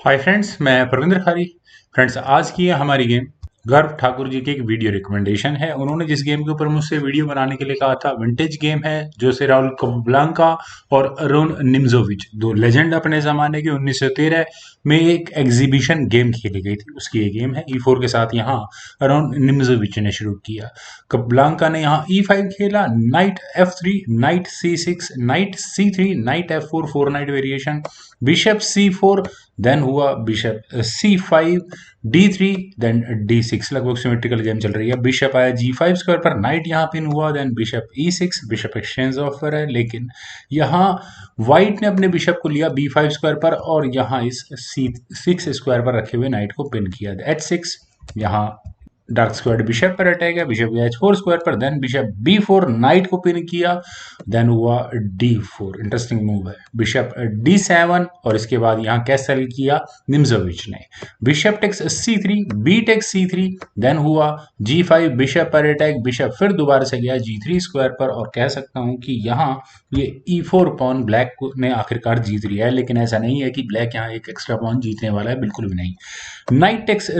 Hi friends, मैं परविंदर खारी। Friends, आज की है हमारी गेम गर्व ठाकुर जी की एक वीडियो रिकमेंडेशन है। उन्होंने जिस गेम के ऊपर मुझसे वीडियो बनाने के लिए कहा था, विंटेज गेम है जो से राउल कब्लांका और अरुण निम्जोविच, दो लेजेंड अपने जमाने के। 1913 में एक एग्जीबिशन गेम खेली गई थी, उसकी ये गेम है। E4 के साथ यहाँ अरुण निम्जोविच ने शुरू किया। कब्लांका ने यहाँ E5 खेला, knight F3, knight C6, knight C3, knight F4, 4 knight variation, bishop C4, then हुआ bishop C5, D3, then D6। लगभग सिमेट्रिकल गेम चल रही है। बिशप आया G5 स्क्वायर पर, नाइट यहाँ पिन हुआ, then bishop E6, bishop exchange offer है। लेकिन यहाँ व्हाइट ने अपने बिशप को लिया B5 स्क्वायर पर और यहाँ इस C6 स्क्वायर पर रखे हुए नाइट को पिन किया। H6, यहाँ डार्क स्क्वायर बिशप पर अटैक है, बिशप गया H4 स्क्वायर पर, देन बिशप B4, नाइट को पिन किया, देन हुआ D4। इंटरेस्टिंग मूव है। बिशप D7 और इसके बाद यहाँ कैसल किया निम्जोविच ने। Bishop takes C3, B takes C3, then हुआ G5, बिशप पर अटैक, बिशप फिर दोबारा से गया G3 स्क्वायर पर। और कह सकता हूं कि यहाँ ये E4 पॉन ब्लैक ने आखिरकार जीत लिया है। लेकिन ऐसा नहीं है कि ब्लैक यहाँ एक एक्स्ट्रा पॉन जीतने वाला है, बिल्कुल भी नहीं। Knight takes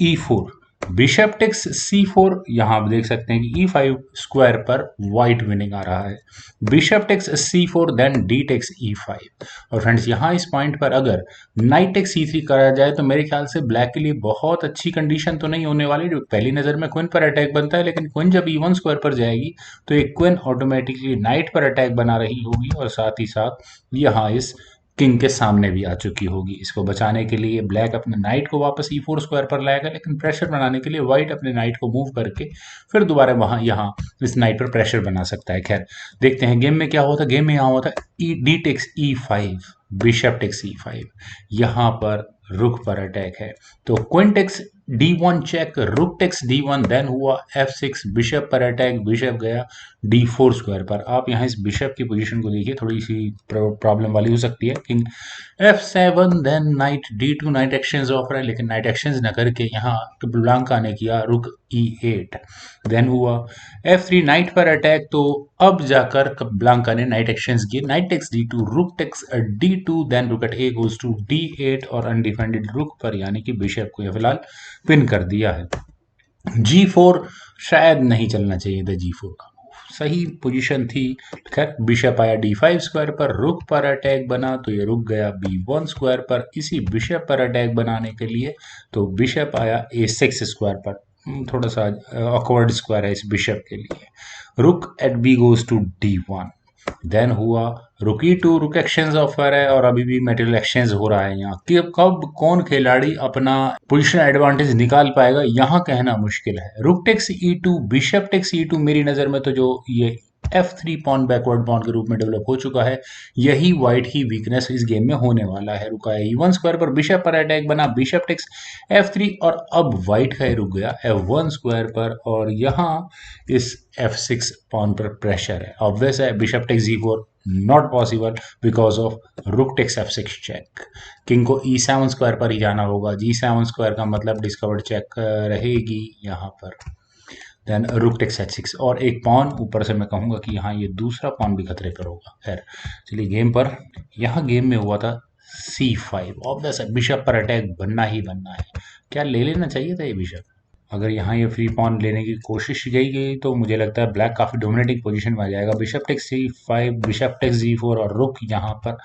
E4, bishop takes C4, यहां आप देख सकते हैं कि E5 स्क्वायर पर व्हाइट विनिंग आ रहा है। Bishop takes C4, then D takes E5। और फ्रेंड्स, यहां इस पॉइंट पर अगर नाइट टेक्स C3 करा जाए तो मेरे ख्याल से ब्लैक के लिए बहुत अच्छी कंडीशन तो नहीं होने वाली। जो पहली नजर में क्वीन पर अटैक बनता है, लेकिन क्वीन जब E1 स्क्वायर पर जाएगी तो एक क्वीन ऑटोमेटिकली नाइट पर अटैक बना रही होगी और साथ ही साथ यहाँ इस किंग के सामने भी आ चुकी होगी। इसको बचाने के लिए ब्लैक अपने नाइट को वापस E4 स्क्वायर पर लाएगा, लेकिन प्रेशर बनाने के लिए व्हाइट अपने नाइट को मूव करके फिर दोबारा वहां यहाँ इस नाइट पर प्रेशर बना सकता है। खैर, देखते हैं गेम में क्या होता है। गेम में यहाँ होता है D takes E5, bishop takes E5, यहाँ पर रुक पर अटैक है। तो queen takes D1 check, rook takes D1, then हुआ F6, बिशप पर अटैक, बिशप गया D4 स्क्वायर पर। आप यहाँ इस बिशप की पोजीशन को देखिए, थोड़ी सी प्रॉब्लम वाली हो सकती है। King F7, then knight D2, knight exchange offer है, लेकिन नाइट एक्सचेंज न करके यहाँ ब्लांका ने किया रुक E8, देन हुआ F3, नाइट पर अटैक। तो अब जाकर ब्लांका ने नाइट एक्सचेंज किए, knight takes D2, rook takes D2, then rook at A goes to D8 और अनडिफेंडेड रुक पर, यानी कि बिशप को फिलहाल पिन कर दिया है। G4 शायद नहीं चलना चाहिए था, G4 का सही पोजीशन थी। खैर, बिशप आया D5 स्क्वायर पर, रुक पर अटैक बना तो ये रुक गया B1 स्क्वायर पर। इसी बिशप पर अटैक बनाने के लिए तो बिशप आया A6 स्क्वायर पर। थोड़ा सा ऑकवर्ड स्क्वायर है इस बिशप के लिए। Rook at B goes to D1, then हुआ रुक E2, रुक एक्सचेंज ऑफर है और अभी भी मेटेरियल एक्सचेंज हो रहा है। यहाँ कि कब कौन खिलाड़ी अपना पोजिशन एडवांटेज निकाल पाएगा, यहाँ कहना मुश्किल है। Rook takes E2, bishop takes E2, मेरी नज़र में तो जो ये F3 पॉन बैकवर्ड पॉन के रूप में डेवलप हो चुका है, यही व्हाइट की वीकनेस इस गेम में होने वाला है। रुका है E1 स्क्वायर पर, बिशप पर अटैक बना, बिशप टेक्स F3 और अब व्हाइट का रुक गया F1 स्क्वायर पर। और यहाँ इस F6 पॉन पर प्रेशर है, ऑब्वियस है। Bishop takes G4 not possible because of rook takes F6 check. King को E7 स्क्वायर पर ही जाना होगा। G7 स्क्वायर का मतलब डिस्कवर्ड चेक रहेगी यहाँ पर। देन रुक टेक्स H6 और एक पॉन ऊपर से मैं कहूंगा कि यहाँ ये दूसरा पॉन भी खतरे पर होगा। खैर, चलिए गेम पर। यहाँ गेम में हुआ था C5, ऑब्वियस है बिशप पर अटैक बनना ही बनना है। क्या ले लेना चाहिए था ये बिशप? अगर यहाँ ये फ्री पॉन लेने की कोशिश की गई तो मुझे लगता है ब्लैक काफी डोमिनेटिंग पोजीशन में आ जाएगा। Bishop takes C5, bishop takes G4 और रुक यहाँ पर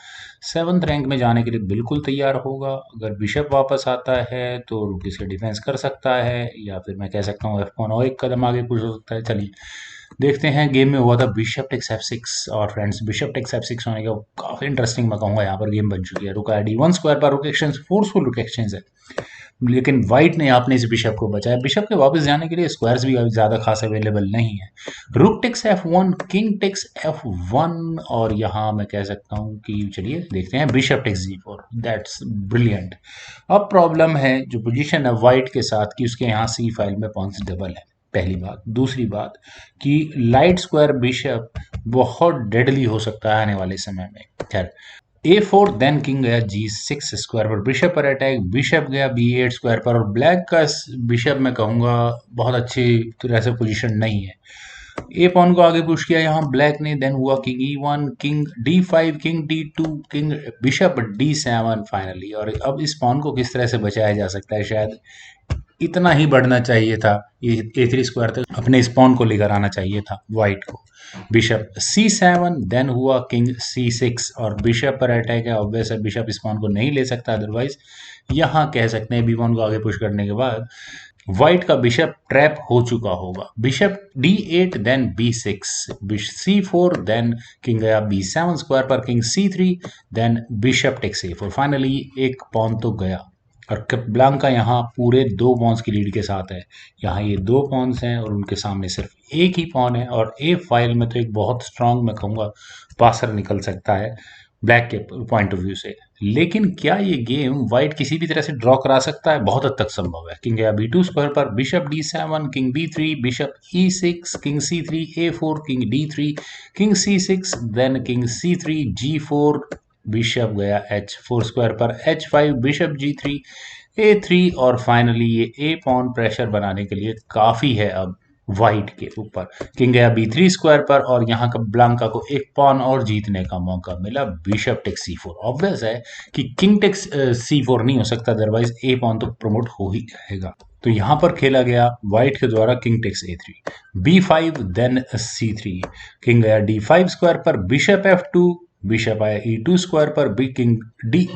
7th रैंक में जाने के लिए बिल्कुल तैयार होगा। अगर बिशप वापस आता है तो रुक इसके डिफेंस कर सकता है, या फिर मैं कह सकता हूँ F1 और एक कदम आगे कुछ हो सकता है। चलिए देखते हैं। गेम में हुआ था बिशप टेक्स F6 और फ्रेंड्स, बिशप टेक्स F6 होने का काफी इंटरेस्टिंग मैं कहूंगा यहाँ पर गेम बन चुकी है। रुका है D1 स्क्वायर पर, रुक एक्सचेंज, फोर्सफुल रुक एक्सचेंज है, लेकिन व्हाइट ने आपने इस बिशप को बचाया। बिशप के वापस जाने के लिए स्क्वायर्स भी ज्यादा खास अवेलेबल नहीं है। Rook takes F1, king takes F1 और यहाँ मैं कह सकता हूँ कि चलिए देखते हैं bishop takes G4। That's brilliant. अब प्रॉब्लम है जो पोजीशन है व्हाइट के साथ कि उसके यहाँ C फाइल में पॉइंट्स डबल है, पहली बात। दूसरी बात कि लाइट स्क्वायर बिशप बहुत डेडली हो सकता है आने वाले समय में। खैर, A4, देन किंग गया G6 स्क्वायर पर, बिशप पर अटैक, बिशप गया B8 स्क्वायर पर। और ब्लैक का बिशप मैं कहूंगा बहुत अच्छी तरह से पोजीशन नहीं है। ए पॉन को आगे पुश किया यहाँ ब्लैक ने, देन हुआ king E1, king D5, king D2, king bishop D7 finally. और अब इस पॉन को किस तरह से बचाया जा सकता है, शायद इतना ही बढ़ना चाहिए था, ये A3 स्क्वायर तक अपने स्पॉन को लेकर आना चाहिए था वाइट को। बिशप C7, देन हुआ किंग C6 और बिशप पर अटैक है, ऑब्वियस है बिशप स्पॉन को नहीं ले सकता, अदरवाइज यहाँ कह सकते हैं B1 को आगे पुश करने के बाद व्हाइट का बिशप ट्रैप हो चुका होगा। Bishop D8, then B6, C4, then king गया B7 स्क्वायर पर, king C3, then bishop takes A4। Finally एक पॉन तो गया और ब्लांका यहाँ पूरे 2 पॉन्स की लीड के साथ है। यहाँ ये 2 पॉन्स हैं और उनके सामने सिर्फ एक ही पॉन है, और ए फाइल में तो एक बहुत स्ट्रांग मैं कहूँगा पासर निकल सकता है ब्लैक के पॉइंट ऑफ व्यू से। लेकिन क्या ये गेम व्हाइट किसी भी तरह से ड्रॉ करा सकता है? बहुत हद तक संभव है। किंग गया B2 स्क्वायर पर, bishop D7, king B3, bishop E6, king C3, A4, king D3, king C6, then king C3, G4, bishop गया H4 स्क्वायर पर, H5, बिशप G3, A3 और फाइनली ये ए पॉन प्रेशर बनाने के लिए काफी है अब व्हाइट के ऊपर। किंग गया B3 स्क्वायर पर और यहाँ का ब्लांका को एक पॉन और जीतने का मौका मिला, बिशप टेक्स C4। ऑब्वियस है कि किंग टेक्स C4 नहीं हो सकता, अदरवाइज ए पॉन तो प्रमोट हो ही जाएगा। तो यहाँ पर खेला गया व्हाइट के द्वारा king takes A3, B5, then C3, king गया D5 स्क्वायर पर, बिशप F2, बिशप आया E2 स्क्वायर पर, king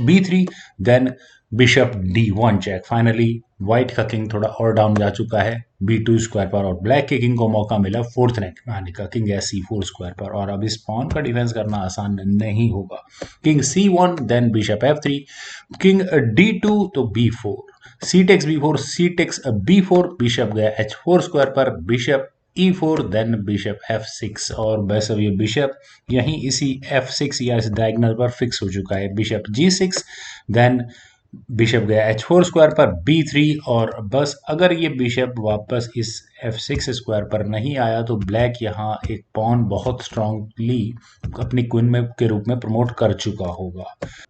B3, then bishop D1 check. Finally white का किंग थोड़ा और डाउन जा चुका है B2 स्क्वायर पर, और ब्लैक के किंग को मौका मिला फोर्थ रैंक में आने का, किंग है C4 स्क्वायर पर। और अब इस पॉन का डिफेंस करना आसान नहीं होगा। King C1, then bishop F3, king D2 तो B4, C takes B4, C takes B4, bishop गया H4 स्क्वायर पर, bishop E4, then bishop F6। और बस अब ये बिशप यहीं इसी F6 या इस डायगोनल पर फिक्स हो चुका है। बिशप G6, देन बिशप गया H4 स्क्वायर पर, B3, और बस अगर ये बिशप वापस इस F6 स्क्वायर पर नहीं आया तो ब्लैक यहाँ एक पॉन बहुत स्ट्रांगली अपनी क्वीन में के रूप में प्रमोट कर चुका होगा।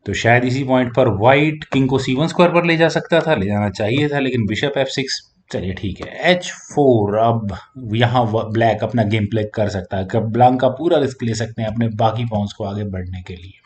तो शायद इसी पॉइंट पर व्हाइट किंग को C1 स्क्वायर पर ले जा सकता था, ले जाना चाहिए था, लेकिन बिशप F6, चलिए ठीक है। H4, अब यहाँ ब्लैक अपना गेम प्ले कर सकता है, ब्लांका पूरा रिस्क ले सकते हैं अपने बाकी पॉन्स को आगे बढ़ने के लिए।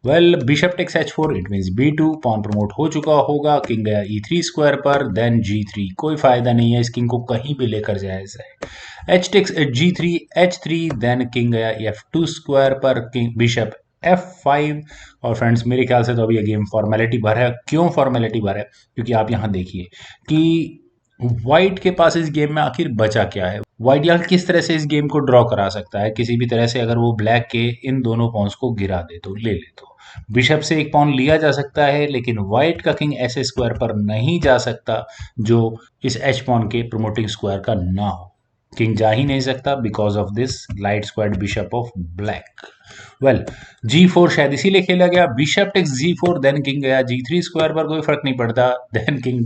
Well, bishop takes H4, it means B2, pawn promote हो चुका होगा। किंग गया E3 स्क्वायर पर, देन G3, कोई फायदा नहीं है इस किंग को कहीं भी लेकर जाया जाए। H takes G3, H3, then king गया F2 स्क्वायर पर, किंग बिशप F5। और फ्रेंड्स मेरे ख्याल से तो अभी ये गेम फॉर्मेलिटी भर है। क्यों फॉर्मेलिटी भर है? क्योंकि आप यहाँ देखिए कि व्हाइट के पास इस गेम में आखिर बचा क्या है। व्हाइट यहाँ किस तरह से इस गेम को ड्रॉ करा सकता है? किसी भी तरह से अगर वो ब्लैक के इन दोनों पॉन्स को गिरा दे तो, ले ले तो बिशप से एक पॉन लिया जा सकता है, लेकिन व्हाइट का किंग ऐसे स्क्वायर पर नहीं जा सकता जो इस एच पॉन के प्रमोटिंग स्क्वायर का ना हो। किंग जा ही नहीं सकता because of this light squared bishop of black. Well, G4 शायद इसीलिए खेला गया। Bishop takes G4, then king गया G3 स्क्वायर पर, कोई फर्क नहीं पड़ता, देन किंग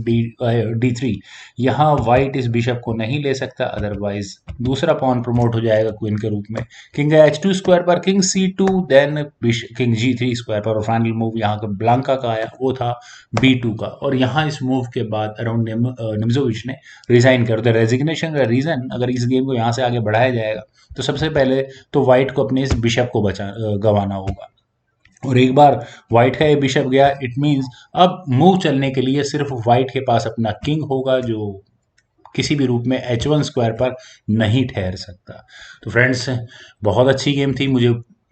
D3। यहाँ व्हाइट इस बिशप को नहीं ले सकता, अदरवाइज दूसरा पॉन प्रमोट हो जाएगा क्वीन के रूप में। किंग गया H2 स्क्वायर पर, king C2, then king G3 square पर, और फाइनल मूव यहाँ का ब्लांका का आया, वो था B2 का। और यहाँ इस मूव के बाद अराउंड निम्जोविच ने रिजाइन कर दिया। रेजिग्नेशन का रीजन, अगर इस गेम को यहाँ से आगे बढ़ाया जाएगा तो सबसे पहले तो व्हाइट को अपने इस बिशप को गंवाना होगा। और एक बार व्हाइट का ये बिशप गया, इट मींस अब मूव चलने के लिए सिर्फ व्हाइट के पास अपना किंग होगा, जो किसी भी रूप में H1 स्क्वायर पर नहीं ठहर सकता। तो फ्रेंड्स, बहुत अच्छी गेम थी। मुझे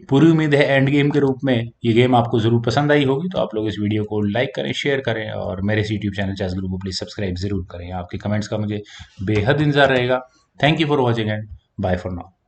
पूरी उम्मीद है एंड गेम के रूप में ये गेम आपको जरूर पसंद आई होगी। तो आप लोग इस वीडियो को लाइक करें, शेयर करें, और मेरे इस यूट्यूब चैनल चेस गुरु को प्लीज सब्सक्राइब जरूर करें। आपके कमेंट्स का मुझे बेहद इंतजार रहेगा। Thank you for watching and bye for now.